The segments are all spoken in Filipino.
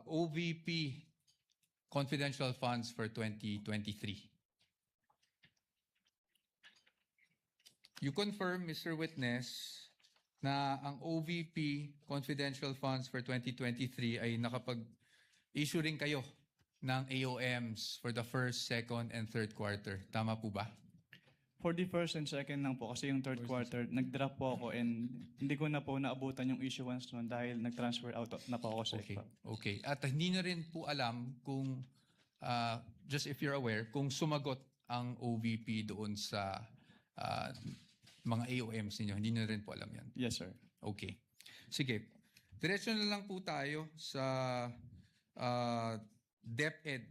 OVP confidential funds for 2023. You confirm, Mr. Witness, na ang OVP confidential funds for 2023 ay nakapag-issue rin kayo ng AOMs for the first, second, and third quarter. Tama po ba? For the first and second lang po kasi yung third quarter, nag-drop po ako and hindi ko na po naabutan yung issuance noon dahil nag-transfer out na po ako sa Okay. ECPA. Okay. At hindi na rin po alam kung, just if you're aware, kung sumagot ang OVP doon sa mga AOMs ninyo. Hindi na rin po alam yan. Yes, sir. Okay. Sige. Diretso na lang po tayo sa DepEd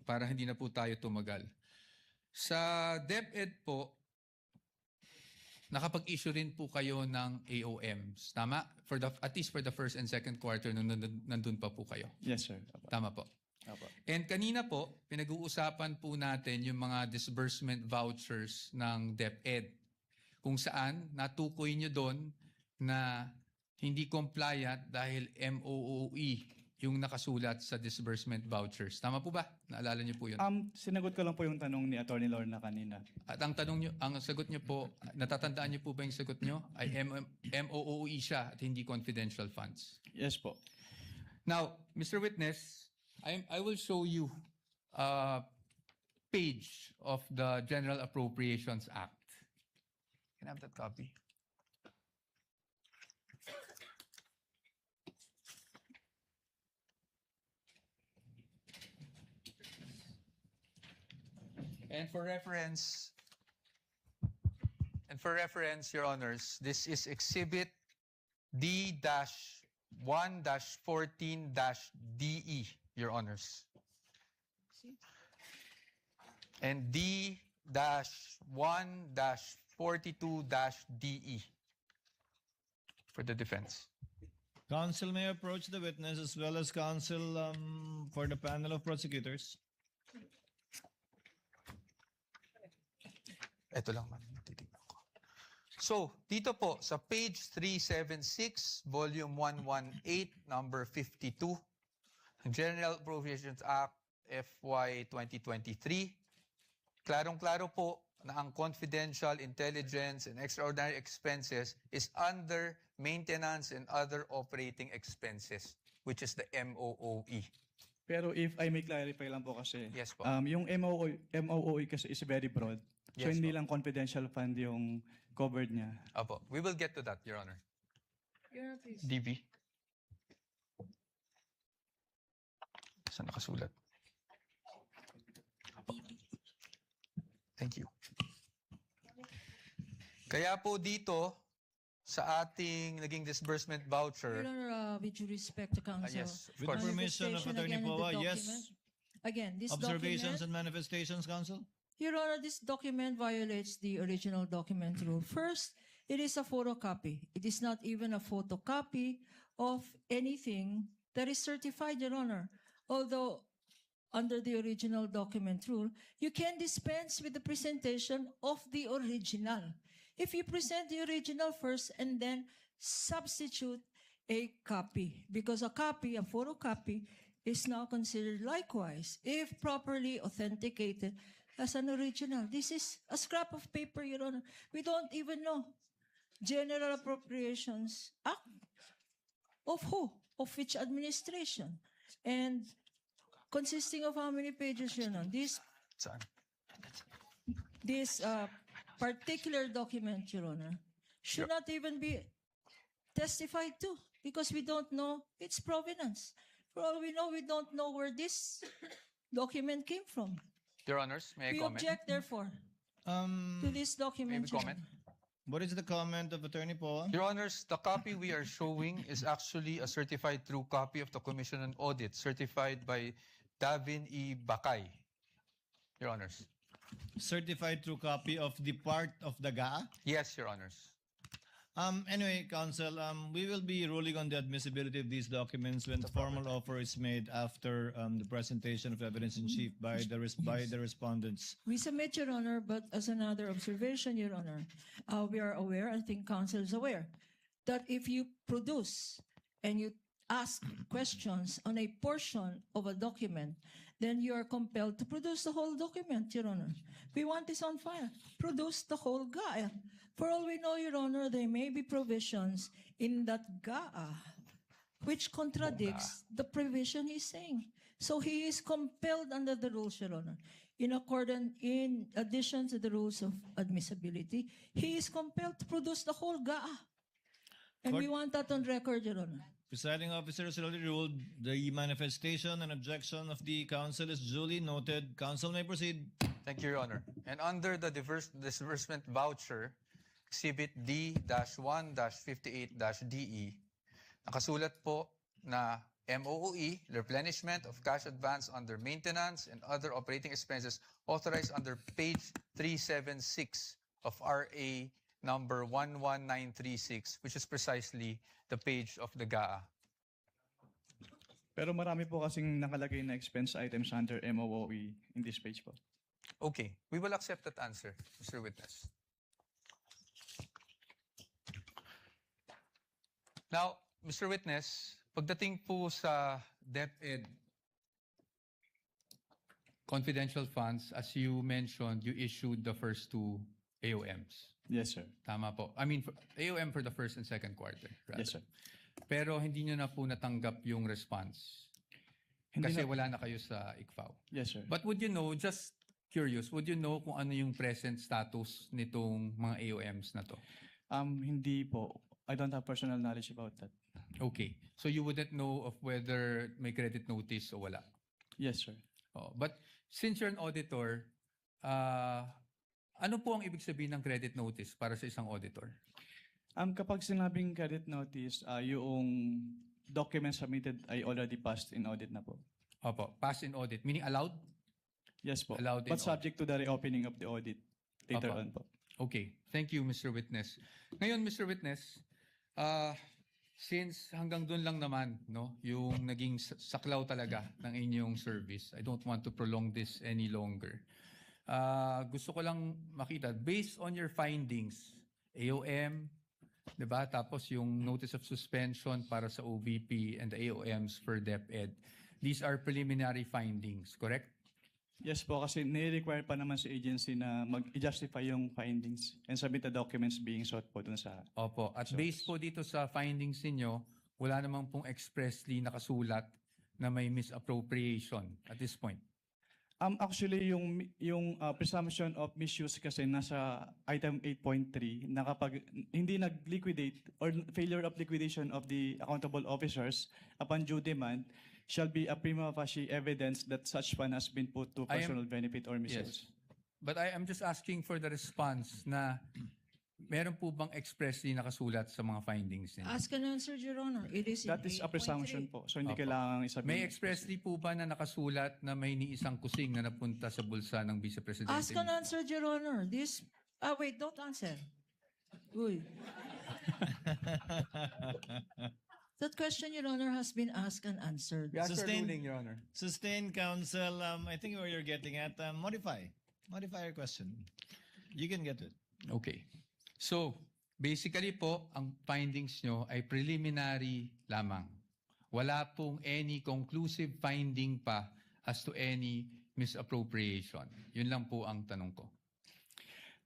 para hindi na po tayo tumagal. Sa DepEd po, nakapag-issue rin po kayo ng AOMs. Tama? At least for the first and second quarter nung nandun pa po kayo. Yes, sir. Tama po. Apo. And kanina po, pinag-uusapan po natin yung mga disbursement vouchers ng DepEd. Kung saan natukoy nyo doon na hindi compliant dahil MOOE yung nakasulat sa disbursement vouchers. Tama po ba? Naalala niyo po yun? Sinagot ko lang po yung tanong ni Attorney Lorna kanina. At ang sagot niyo po, natatandaan niyo po ba yung sagot niyo? Ay MOOE siya at hindi confidential funds. Yes po. Now, Mr. Witness, I will show you a page of the General Appropriations Act. Can I have that copy? And for reference, Your Honors, this is Exhibit D-1-14-DE, Your Honors. And D-1-42-DE for the defense. Counsel may approach the witness as well as counsel for the panel of prosecutors. Ito lang, ma'am. Titignan ko. So, dito po, sa page 376, volume 118, number 52, General Appropriations Act FY 2023, klarong-klaro po na ang confidential, intelligence, and extraordinary expenses is under maintenance and other operating expenses, which is the MOOE. Pero if I may clarify lang po kasi, Yes po. yung MOOE kasi is very broad. So Yes hindi po. lang confidential fund yung covered niya. Apo. We will get to that, Your Honor. Your Honor, please. DV. Saan nakasulat? Thank you. Kaya po dito, sa ating naging disbursement voucher, Your Honor, with due respect to counsel. yes, of With course. permission of Manifestation Attorney again in the Poa, document. yes. Again, this Observations document, and manifestations, counsel? Your Honor, this document violates the original document rule. First, it is a photocopy. It is not even a photocopy of anything that is certified, Your Honor. Although, under the original document rule, you can dispense with the presentation of the original. If you present the original first and then substitute a copy, because a copy, a photocopy, is now considered likewise, if properly authenticated, as an original. This is a scrap of paper, Your Honor. We don't even know. General Appropriations Act of who? Of which administration? And consisting of how many pages, Your Honor? Saan? This particular document, Your Honor, should not even be testified to because we don't know its provenance. For all we know, we don't know where this document came from. Your Honors, may I We comment? object, therefore, to this document. Maybe Your comment? Honor. What is the comment of Attorney Poa? Your Honors, the copy we are showing is actually a certified true copy of the Commission on Audit, certified by Davin E. Bakay. Your Honors. Certified true copy of the part of the GA? Yes, Your Honors. Anyway, counsel, we will be ruling on the admissibility of these documents when the formal offer is made after the presentation of evidence in chief by the respondents. We submit, Your Honor, but as another observation, Your Honor, we are aware, I think counsel is aware, that if you produce and you ask questions on a portion of a document, then you are compelled to produce the whole document, Your Honor. We want this on file. Produce the whole GAA. For all we know, Your Honor, there may be provisions in that GAA which contradicts the provision he's saying. So he is compelled under the rules, Your Honor. In addition to the rules of admissibility, he is compelled to produce the whole GAA. And we want that on record, Your Honor. Presiding officer has already ruled the manifestation and objection of the counsel is duly noted. Counsel may proceed. Thank you, Your Honor. And under the disbursement voucher, Exhibit D-1-58-DE, nakasulat po na MOOE, replenishment of cash advance under maintenance and other operating expenses authorized under page 376 of RA number 11936, which is precisely the page of the GAA. Pero marami po kasing nakalagay na expense items under MOOE in this page po. Okay, we will accept that answer, Mr. Witness. Now, Mr. Witness, pagdating po sa DepEd confidential funds, as you mentioned, you issued the first two AOMs. Yes, sir. Tama po. I mean, AOM for the first and second quarter. Rather. Yes, sir. Pero hindi nyo na po natanggap yung response. Hindi Kasi na- wala na kayo sa ICFAO. Yes, sir. But would you know, just curious, would you know kung ano yung present status nitong mga AOMs na to? Hindi po. I don't have personal knowledge about that. Okay. So you wouldn't know of whether may credit notice o wala. Yes, sir. Oh, but since you're an auditor, ano po ang ibig sabihin ng credit notice para sa isang auditor? Kapag sinabing credit notice, yung document submitted ay already passed in audit na po. Opo, pass in audit, meaning allowed? Yes po. Allowed in But subject to the reopening of the audit later Opo. on po. Okay. Thank you, Mr. Witness. Ngayon, Mr. Witness, since hanggang doon lang naman, no, yung naging saklaw talaga ng inyong service, I don't want to prolong this any longer. Gusto ko lang makita, based on your findings, AOM, di ba? Tapos yung notice of suspension para sa OVP and the AOMs for DepEd. These are preliminary findings, correct? Yes po, kasi nire-require pa naman sa agency na mag-justify yung findings and submit the documents being sought po dun sa... Opo. At based po dito sa findings ninyo, wala namang pong expressly nakasulat na may misappropriation at this point. Actually, yung presumption of misuse kasi nasa item 8.3 na kapag hindi nag-liquidate or failure of liquidation of the accountable officers upon due demand shall be a prima facie evidence that such fund has been put to I am- personal benefit or misuse. But I am just asking for the response na meron po bang expressly nakasulat sa mga findings ninyo? Ask and answer, Your Honor. It is in That is a 8.3. presumption po. So hindi Opo. kailangan isabihin. May expressly po ba na nakasulat na may ni isang kusing na napunta sa bulsa ng Vice Presidente? Ask and answer, Your Honor. Wait, don't answer. Uy. That question, Your Honor, has been asked and answered. We ask for Sustain- ruling, Your Honor. Sustained counsel, I think where you're getting at, modify your question. You can get it. Okay. So, basically po, ang findings nyo ay preliminary lamang. Wala pong any conclusive finding pa as to any misappropriation. Yun lang po ang tanong ko.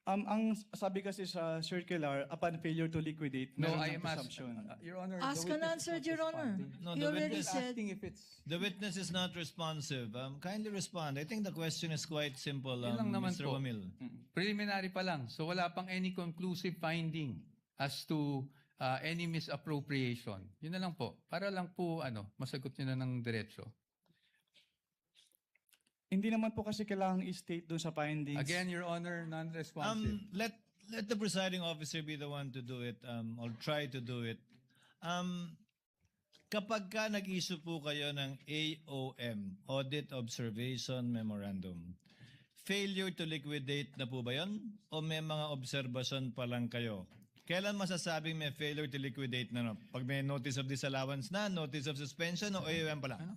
Ang sabi kasi sa circular, upon failure to liquidate, No, meron I ng am presumption. Your Honor, Ask and answer, Your Honor. No, You the already witness- said, asking if it's... The witness is not responsive. Kindly respond. I think the question is quite simple, Yun lang naman Mr. po. Wamil. Preliminary pa lang. So wala pang any conclusive finding as to any misappropriation. Yun na lang po. Para lang po masagot nyo na ng diretso. Hindi naman po kasi kailangang i-state doon sa findings. Again, Your Honor, non-responsive. Let the presiding officer be the one to do it, or try to do it. Kapag ka nag-issue po kayo ng AOM, Audit Observation Memorandum, failure to liquidate na po ba yun? O may mga observation pa lang kayo? Kailan masasabing may failure to liquidate na? No? Pag may notice of disallowance na, notice of suspension, o AOM pa lang?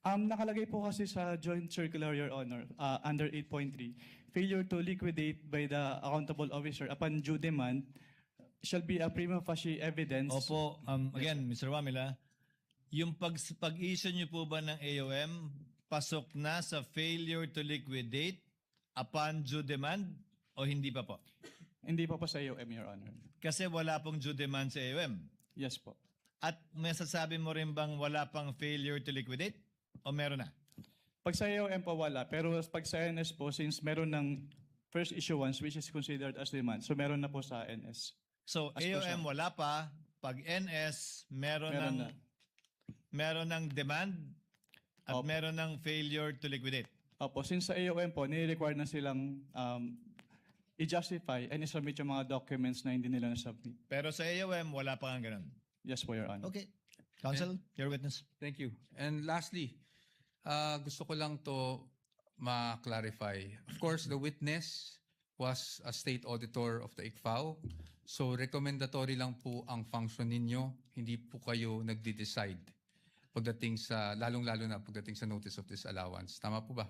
Nakalagay po kasi sa joint circular, Your Honor, under 8.3, failure to liquidate by the accountable officer upon due demand shall be a prima facie evidence. Opo, again, Mr. Wamila, yung pag-issue niyo po ba ng AOM, pasok na sa failure to liquidate upon due demand o hindi pa po? Hindi pa po sa AOM, Your Honor. Kasi wala pong due demand sa AOM. Yes po. At masasabi mo rin bang wala pang failure to liquidate o meron na? Pag sa AOM po wala, pero pag sa NS po, since meron ng first issuance which is considered as demand, so meron na po sa NS. So As per AOM siya. wala pa, pag NS meron, Meron ng na. meron ng demand at Opo. meron ng failure to liquidate. Opo, since sa AOM po, nire-require na silang i-justify and i-submit yung mga documents na hindi nila na-submit. Pero sa AOM wala pa nga ganun. Yes po, Your Honor. Okay. Counsel, your witness. Thank you. And lastly, gusto ko lang to ma-clarify. Of course, the witness was a state auditor of the ICFAO. So recommendatory lang po ang function ninyo. Hindi po kayo nagde-decide pagdating sa, lalong-lalo na pagdating sa notice of disallowance. Tama po ba?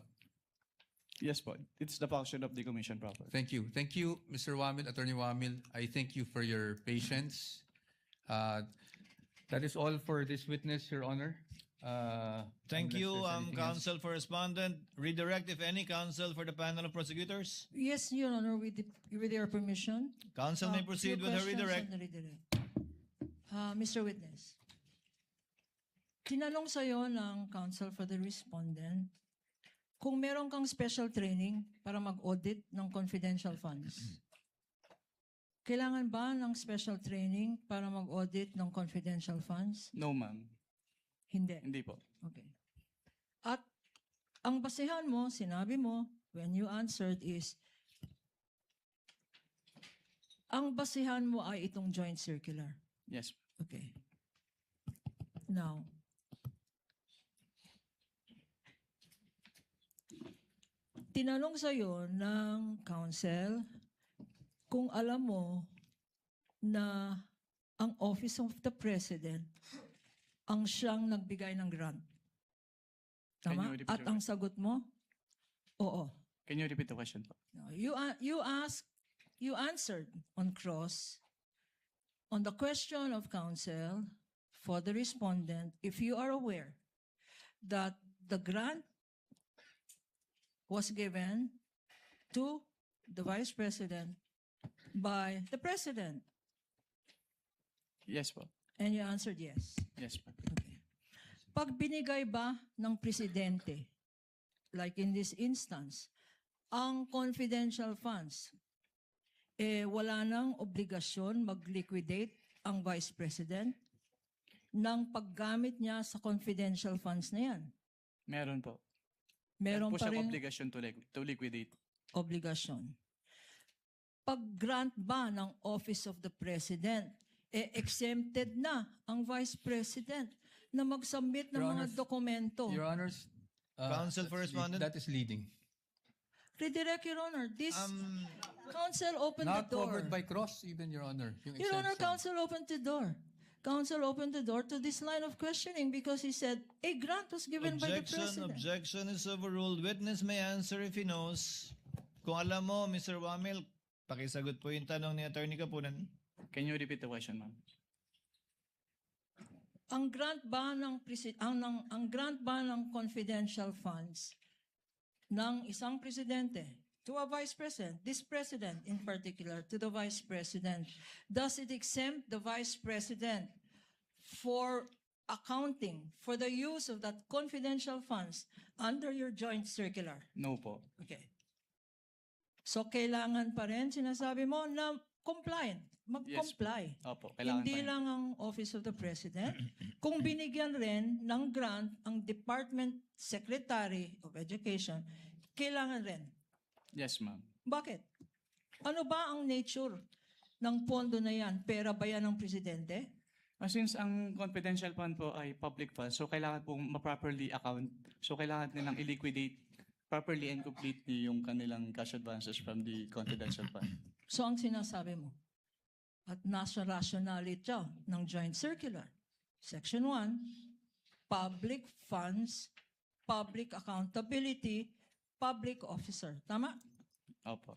Yes po. It's the function of the commission proper. Thank you. Thank you, Mr. Wamil, Attorney Wamil. I thank you for your patience. That is all for this witness, Your Honor. Thank Unless you, there's anything else. counsel for respondent. Redirect, if any, counsel for the panel of prosecutors. Yes, Your Honor, with your permission. Counsel may Few proceed with her questions redirect. on the redirect. Mr. Witness, tinanong sa'yo ng counsel for the respondent kung meron kang special training para mag-audit ng confidential funds. Kailangan ba ng special training para mag-audit ng confidential funds? No, ma'am. Hindi. Hindi po. Okay. At ang basehan mo, sinabi mo, when you answered is, ang basehan mo ay itong joint circular. Yes. Okay. Now, tinanong sa'yo ng counsel kung alam mo na ang Office of the President ang siyang nagbigay ng grant. Can Tama? you repeat At your ang sagot mo? Oo. Can you repeat the question po? No, you answered on cross on the question of counsel for the respondent if you are aware that the grant was given to the Vice President by the President. Yes po. And you answered yes. Yes po. Okay. Pag binigay ba ng presidente, like in this instance, ang confidential funds, wala nang obligasyon mag-liquidate ang Vice President ng paggamit niya sa confidential funds na yan. Meron po. Meron po pa siyang rin obligation to liquidate. obligasyon. Pag-grant ba ng Office of the President, exempted na ang Vice President na mag-submit ng Your mga Honors, dokumento. Your Honors, Counsel for that's respondent. That is leading. Redirect, Your Honor. This counsel opened Not the door. covered by cross, even, Your Honor. Yung Your Honor, exemption. counsel opened the door. Counsel opened the door to this line of questioning because he said a grant was given by the President. Objection is overruled. Witness may answer if he knows. Kung alam mo, Mr. Wamil, pakisagot po yung tanong ni Attorney Kapunan. Can you repeat the question, ma'am? Ang grant ba ng ang grant ba ng confidential funds ng isang presidente to a vice president, this president in particular, to the vice president, does it exempt the vice president for accounting for the use of that confidential funds under your joint circular? No po. Okay. So kailangan pa rin, sinasabi mo, na compliant, mag-comply. Opo, kailangan Hindi pa rin. lang ang Office of the President. Kung binigyan rin ng grant ang Department Secretary of Education, kailangan rin. Yes, ma'am. Bakit? Ano ba ang nature ng pondo na yan? Pera ba yan ng Presidente? Since ang confidential fund po ay public fund, so kailangan pong ma-properly account. So kailangan nilang i-liquidate properly and completely yung kanilang cash advances from the confidential fund. So ang sinasabi mo, at nasa rationality ng Joint Circular, Section 1, public funds, public accountability, public officer. Tama? Opo.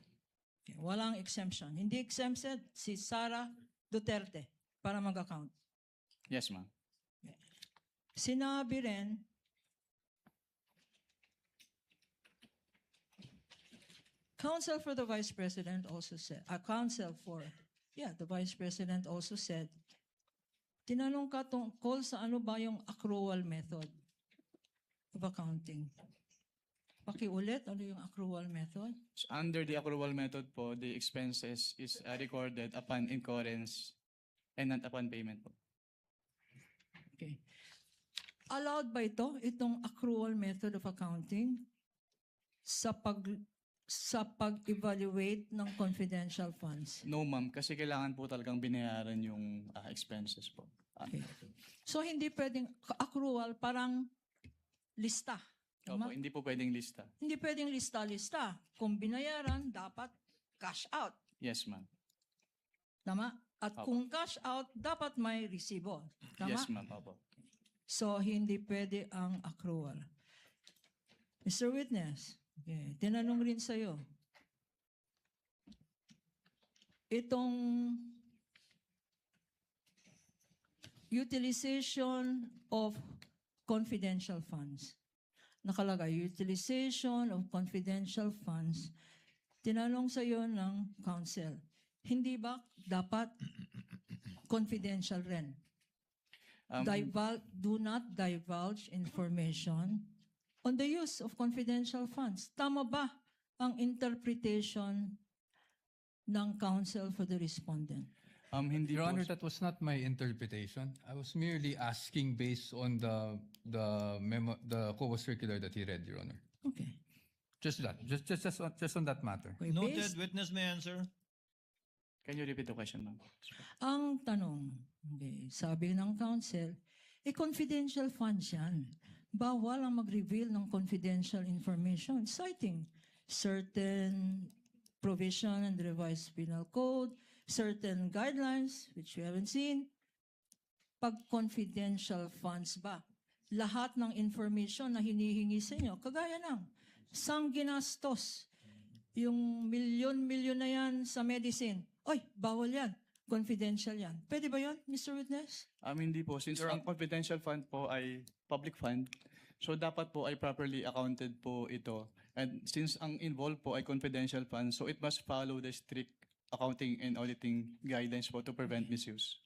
Okay, walang exemption. Hindi exempted si Sara Duterte para mag-account. Yes, ma'am. Sinabi rin, counsel for the Vice President also said, the Vice President also said, tinanong ka tungkol sa ano ba yung accrual method of accounting. Pakiulit, ano yung accrual method? So under the accrual method po, the expenses is recorded upon incurrence and not upon payment po. Okay. Allowed ba itong accrual method of accounting sa pag-evaluate ng confidential funds? No, ma'am, kasi kailangan po talagang binayaran yung expenses po. Okay. So hindi pwedeng accrual, parang lista. Opo, Tama? hindi po pwedeng lista. Hindi pwedeng lista-lista. Kung binayaran, dapat cash out. Yes, ma'am. Tama? At Opo. kung cash out, dapat may resibo. Tama? Yes, ma'am. Opo. So, hindi pwede ang accrual. Mr. Witness, okay, tinanong rin sa'yo, itong utilization of confidential funds. Nakalagay, utilization of confidential funds. Tinanong sa'yo ng counsel, hindi ba dapat confidential rin? Do not divulge information on the use of confidential funds. Tama ba ang interpretation ng counsel for the respondent? Hindi Your po. Honor, that was not my interpretation. I was merely asking based on the memo, the COA circular that he read, Your Honor. Okay. Just that, just on that matter. Okay, Noted, based- witness may answer. Can you repeat the question, ma'am? Ang tanong, okay, sabi ng counsel, confidential funds yan. Bawal ang mag-reveal ng confidential information, citing certain provision in the revised penal code, certain guidelines, which we haven't seen. Pag confidential funds ba, lahat ng information na hinihingi sa inyo, kagaya ng sang ginastos, yung milyon-milyon na yan sa medicine, oy, bawal yan, confidential yan. Pwede ba yan, Mr. Witness? Hindi po. Since ang confidential fund po ay public fund, so dapat po ay properly accounted po ito. And since ang involved po ay confidential fund, so it must follow the strict accounting and auditing guidelines po to prevent misuse.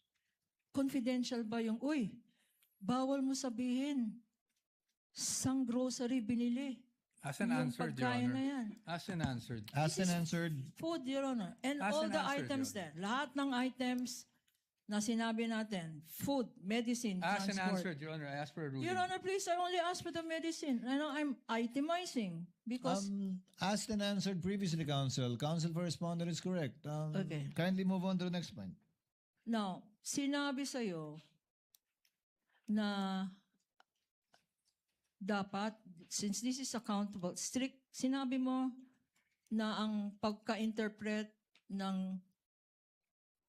Confidential ba yung, uy, bawal mo sabihin, sang grocery binili. As an Yung answered, Your pagkain na Honor. yan. As an answered. Asked and answered. Food, Your Honor. And As all an the answer, items Your there. Lahat ng items na sinabi natin. Food, medicine, As an transport. answered, Your Honor, I asked for a ruling. Your Honor, please, I only asked for the medicine. I know I'm itemizing because Asked and answered previously, counsel. Counsel for responder is correct. Okay. Kindly move on to the next point. now, sinabi sa'yo na dapat, since this is accountable, strict, sinabi mo na ang pagka-interpret ng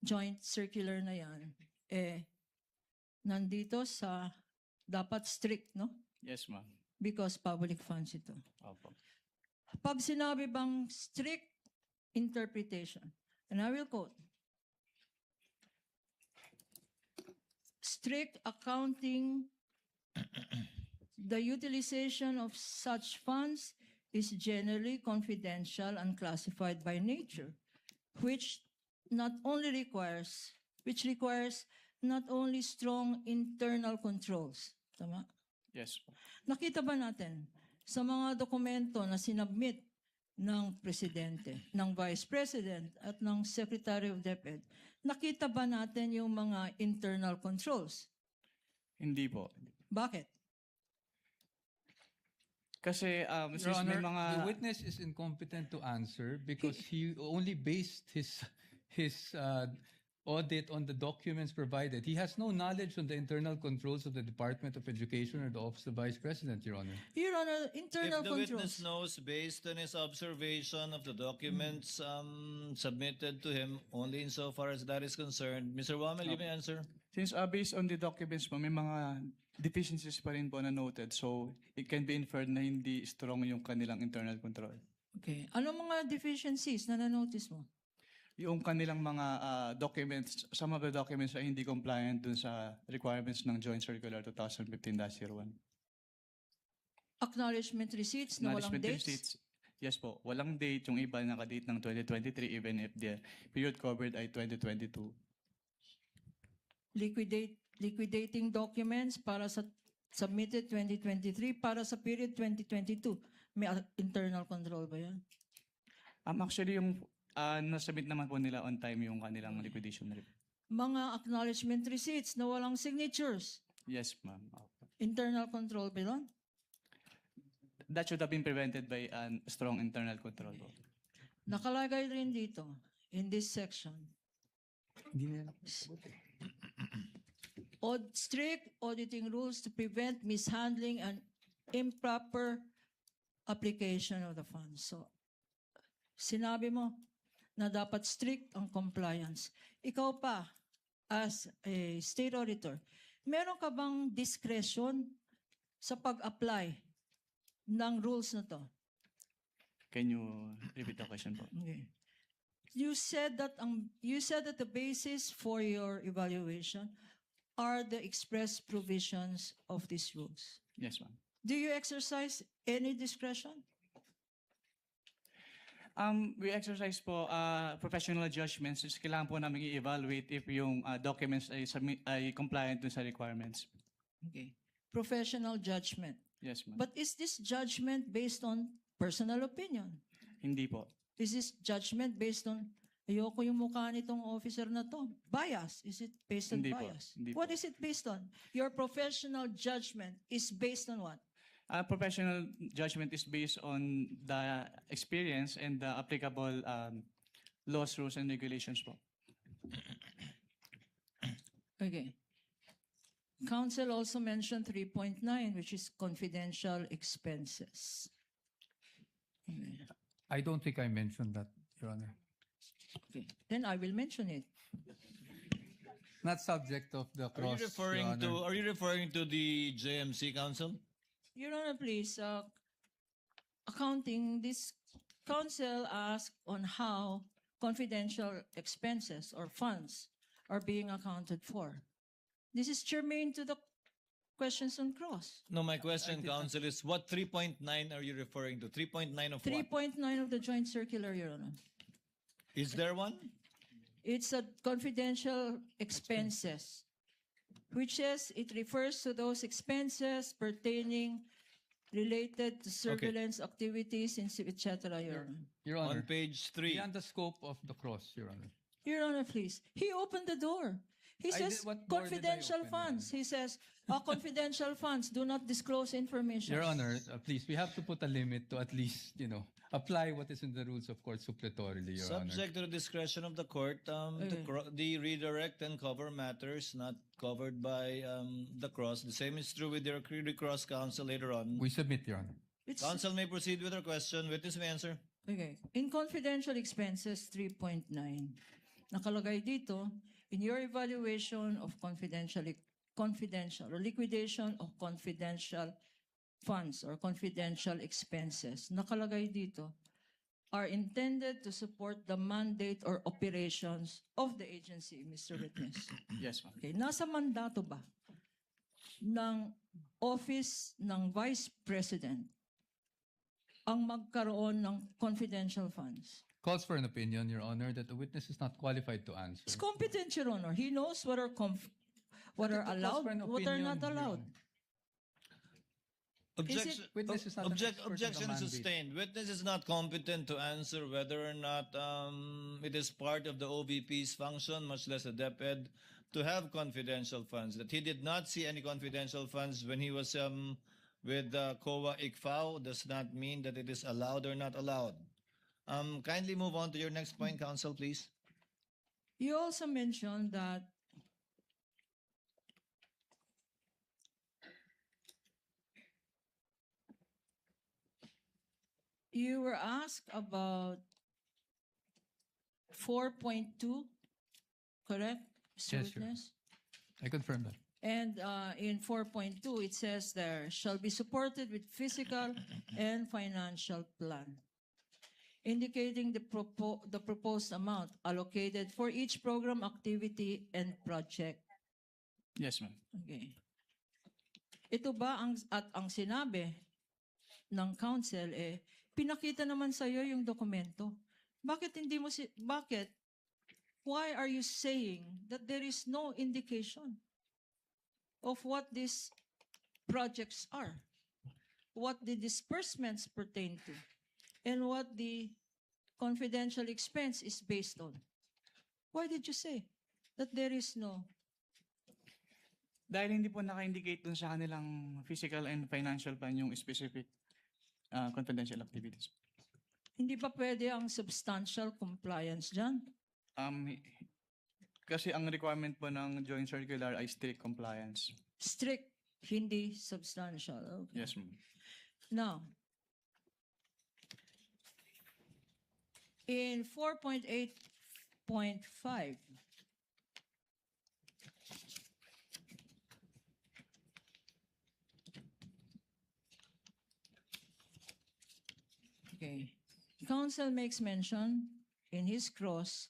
joint circular na yan, nandito sa dapat strict, no? Yes, ma'am. Because public funds ito. Opo. Pag sinabi bang strict interpretation, and I will quote, strict accounting, the utilization of such funds is generally confidential and classified by nature, which requires not only strong internal controls. Tama? Yes po. Nakita ba natin sa mga dokumento na sinubmit ng Presidente, ng Vice President at ng Secretary of DepEd, nakita ba natin yung mga internal controls? Hindi po. Your Bakit? Kasi since may Honor, mga... the witness is incompetent to answer because he only based his audit on the documents provided. He has no knowledge on the internal controls of the Department of Education or the Office of Vice President, Your Honor. Your Honor, internal If the witness controls. knows based on his observation of the documents submitted to him only insofar as that is concerned, Mr. Wamel, you may answer. Since based on the documents po, may mga deficiencies pa rin po na noted. So, it can be inferred na hindi strong yung kanilang internal control. Okay. Anong mga deficiencies na na-notice mo? yung kanilang mga documents, some of the documents ay hindi compliant dun sa requirements ng Joint Circular 2015-01. Acknowledgement receipts na walang Acknowledgement dates? receipts, yes po, walang date, yung iba naka-date ng 2023 even if the period covered ay 2022. Liquidating documents para sa submitted 2023 para sa period 2022. May internal control ba yan? Actually, yung nasubmit naman po nila on time yung kanilang liquidation report. Mga acknowledgement receipts na walang signatures. Yes, ma'am. Internal control ba yun? That should have been prevented by a strong internal control. Nakalagay rin dito, in this section. Strict auditing rules to prevent mishandling and improper application of the funds. So, sinabi mo na dapat strict ang compliance. Ikaw pa, as a state auditor, meron ka bang discretion sa pag-apply ng rules na to? Can you repeat the question po? Okay. You said that the basis for your evaluation are the express provisions of these rules. Yes, ma'am. Do you exercise any discretion? We exercise po professional judgments. Just kailangan po namin i-evaluate if yung documents ay compliant dun sa requirements. Okay. Professional judgment. Yes, ma'am. But is this judgment based on personal opinion? Hindi po. Is this judgment based on, ayoko yung mukha nitong officer na to? Bias. Is it based on Hindi po. bias? Hindi What po. is it based on? Your professional judgment is based on what? Professional judgment is based on the experience and the applicable laws, rules, and regulations po. Okay. Council also mentioned 3.9, which is confidential expenses. Okay. I don't think I mentioned that, Your Honor. Okay. Then I will mention it. Not subject of the cross, Your Honor. Are you referring to the JMC Council? Your Honor, please, accounting, this council asked on how confidential expenses or funds are being accounted for. This is germane to the questions on cross. No, my question, Council, is what 3.9 are you referring to? 3.9 of what? 3.9 of the joint circular, Your Honor. Is there one? It's a confidential expenses, which says it refers to those expenses pertaining related to surveillance activities, etc., Your Honor. Your On Honor, page 3. beyond the scope of the cross, Your Honor. Your Honor, please. He opened the door. He I says did- what door did I confidential open, Your funds. He says confidential funds do not disclose information. Your Honor, please, we have to put a limit to at least, apply what is in the rules of court suppletorily, Your Honor. Subject to the discretion of the court, the redirect and cover matters not covered by the cross. The same is true with your recross counsel later on. We submit, Your Honor. It's, Counsel may proceed with her question. Witness may answer. okay. In confidential expenses 3.9, nakalagay dito, in your evaluation of confidential or liquidation of confidential funds or confidential expenses, nakalagay dito, are intended to support the mandate or operations of the agency, Mr. Witness. Yes, ma'am. Okay, nasa mandato ba ng Office ng Vice President ang magkaroon ng confidential funds? Calls for an opinion, Your Honor, that the witness is not qualified to answer. It's competent, Your Honor. He knows what are what are allowed, for an what are not opinion, Your allowed. Honor. Objection, Witness is not an expert in the objection is mandate. sustained. Witness is not competent to answer whether or not it is part of the OVP's function, much less a DepEd, to have confidential funds. That he did not see any confidential funds when he was with COA ICFAO does not mean that it is allowed or not allowed. Kindly move on to your next point, Counsel, please. You also mentioned that you were asked about 4.2, correct, Mr. Yes, Your Witness? I confirm that. And in 4.2, it says there shall be supported with physical and financial plan. indicating the proposed amount allocated for each program, activity, and project. Yes, ma'am. Okay. Ito ba ang sinabi ng council pinakita naman sa iyo yung dokumento. Bakit hindi mo why are you saying that there is no indication of what these projects are? What the disbursements pertain to? And what the confidential expense is based on? Why did you say that there is no? Dahil hindi po naka-indicate dun sa kanilang physical and financial plan yung specific confidential activities. Hindi pa pwede ang substantial compliance dyan? Kasi ang requirement po ng joint circular ay strict compliance. Strict, hindi substantial. Okay. Yes, ma'am. Now, in 4.8.5, okay, Council makes mention in his clause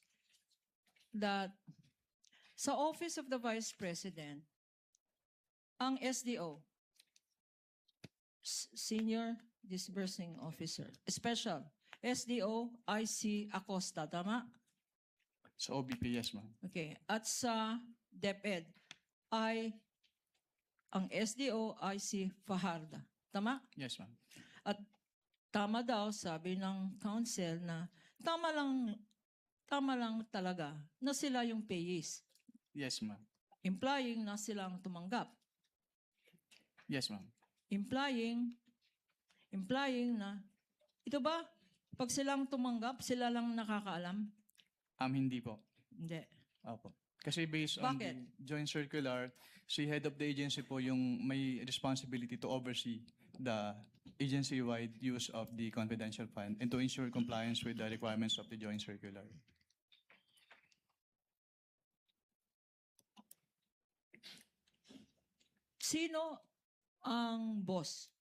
that sa Office of the Vice President, ang SDO, Senior Disbursing Officer, Special, SDO IC Acosta, tama? Sa OBP, yes, ma'am. Okay. At sa DepEd, ay ang SDO IC Fajarda, tama? Yes, ma'am. At tama daw, sabi ng council na tama lang talaga na sila yung payees, Yes, ma'am. implying na silang tumanggap. Yes, ma'am. Implying na, ito ba, pag silang tumanggap, sila lang nakakaalam? Hindi po. Hindi. Opo. Kasi based on Bakit? the joint circular, si head of the agency po yung may responsibility to oversee the agency-wide use of the confidential fund and to ensure compliance with the requirements of the joint circular. Sino ang boss?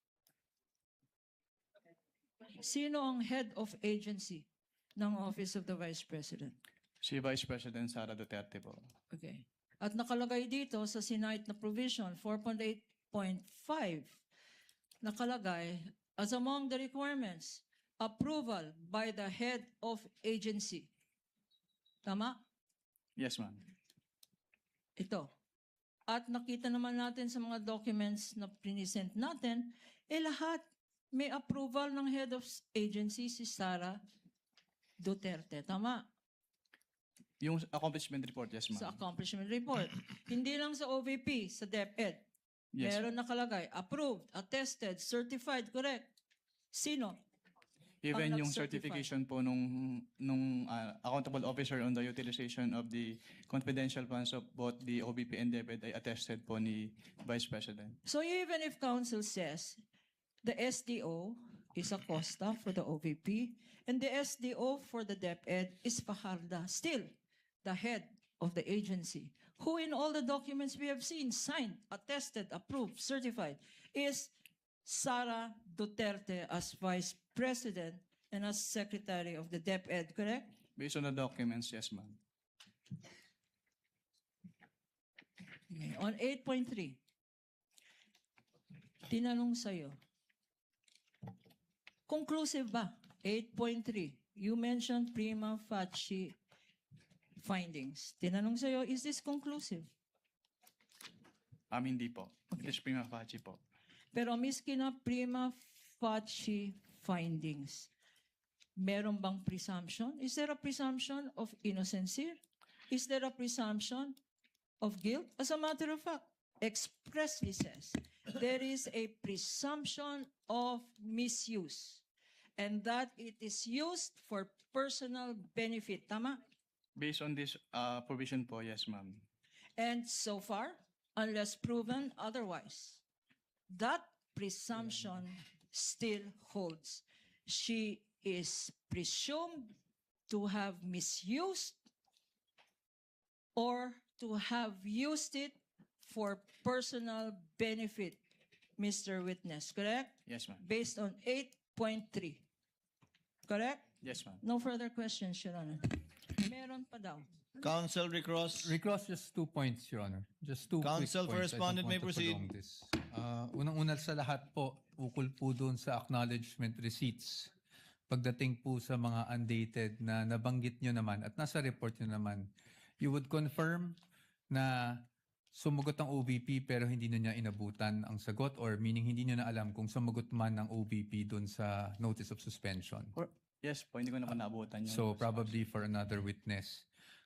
Sino ang head of agency ng Office of the Vice President? Si Vice President Sara Duterte po. Okay. At nakalagay dito sa Senate na provision 4.8.5, nakalagay, as among the requirements, approval by the head of agency. Tama? Yes, ma'am. Ito. At nakita naman natin sa mga documents na present natin, lahat may approval ng head of agency si Sara Duterte. Tama? Yung accomplishment report, yes, Sa ma'am. accomplishment report. Hindi lang sa OVP, sa DepEd. Yes, Meron nakalagay, approved, attested, certified, correct. Sino? even ang yung nag-certify. certification po nung accountable officer on the utilization of the confidential funds of both the OBP and DepEd ay attested po ni Vice President. So even if council says the SDO is Acosta for the OVP and the SDO for the DepEd is Fajarda, still the head of the agency, who in all the documents we have seen, signed, attested, approved, certified, is Sara Duterte as Vice President and as Secretary of the DepEd, correct? Based on the documents, yes, ma'am. Okay. On 8.3, tinanong sa'yo, conclusive ba? 8.3, you mentioned prima facie findings. Tinanong sa'yo, is this conclusive? Hindi po. It is prima facie po. Pero miski na prima facie findings, meron bang presumption? Is there a presumption of innocency? Is there a presumption of guilt? As a matter of fact, expressly says, there is a presumption of misuse and that it is used for personal benefit. Tama? Based on this provision po, yes, ma'am. And so far, unless proven otherwise, that presumption still holds. She is presumed to have misused or to have used it for personal benefit, Mr. Witness, correct? Yes, ma'am. Based on 8.3, correct? Yes, ma'am. No further questions, Your Honor. Meron pa daw. Counsel Recross. Recross just 2 points, Your Honor. Just two Counsel quick points. I don't Respondent may want to proceed. prolong this. Unang-una sa lahat po, ukol po doon sa acknowledgement receipts. Pagdating po sa mga undated na nabanggit nyo naman at nasa report nyo naman, you would confirm na sumagot ang OVP pero hindi nyo niya inabutan ang sagot or meaning hindi nyo na alam kung sumagot man ng OVP doon sa notice of suspension. Yes po, hindi ko naman naabutan yung So probably for another witness.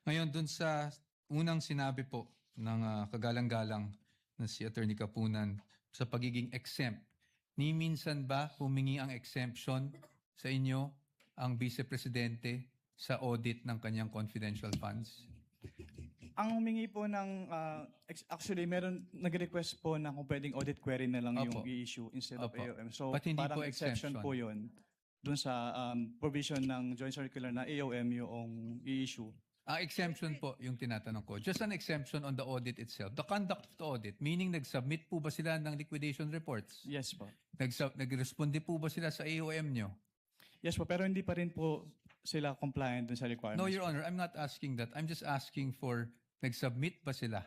Ngayon dun sa unang sinabi po ng kagalang-galang na si Attorney Kapunan sa pagiging exempt, ni minsan ba humingi ang exemption sa inyo ang Vice Presidente sa audit ng kanyang confidential funds? Ang humingi po ng, actually, meron nag-request po na kung pwedeng audit query na lang Opo. yung i-issue instead of Opo. AOM. So, But hindi parang po exception exemption. po yun dun sa provision ng Joint Circular na AOM yung i-issue. Ang exemption po yung tinatanong ko. Just an exemption on the audit itself. The conduct of the audit, meaning nag-submit po ba sila ng liquidation reports? Yes po. Nag-responde po ba sila sa AOM nyo? Yes po, pero hindi pa rin po sila compliant dun sa requirements. No, Your Honor, I'm not asking that. I'm just asking for nag-submit ba sila?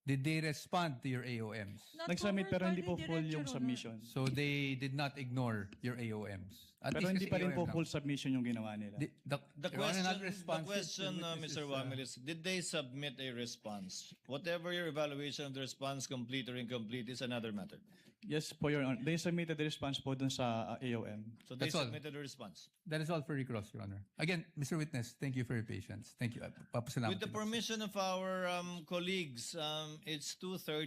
Did they respond to your AOMs? Not Nag-submit covered pero by hindi the po full Director, yung Your Honor. submission. So they did not ignore your AOMs. At Pero least hindi kasi pa rin po AOM lang. full submission yung ginawa nila. The Your Honor, not question, responsive to witnesses, Mr. Wamil, is did they submit a response? Whatever your evaluation of the response, complete or incomplete, is another matter. Yes po, Your Honor. They submitted the response po dun sa AOM. So they That's all. submitted a response. That is all for recross, Your Honor. Again, Mr. Witness, thank you for your patience. Thank you. Papasalamat With the din ako. permission of our colleagues, it's 2:30.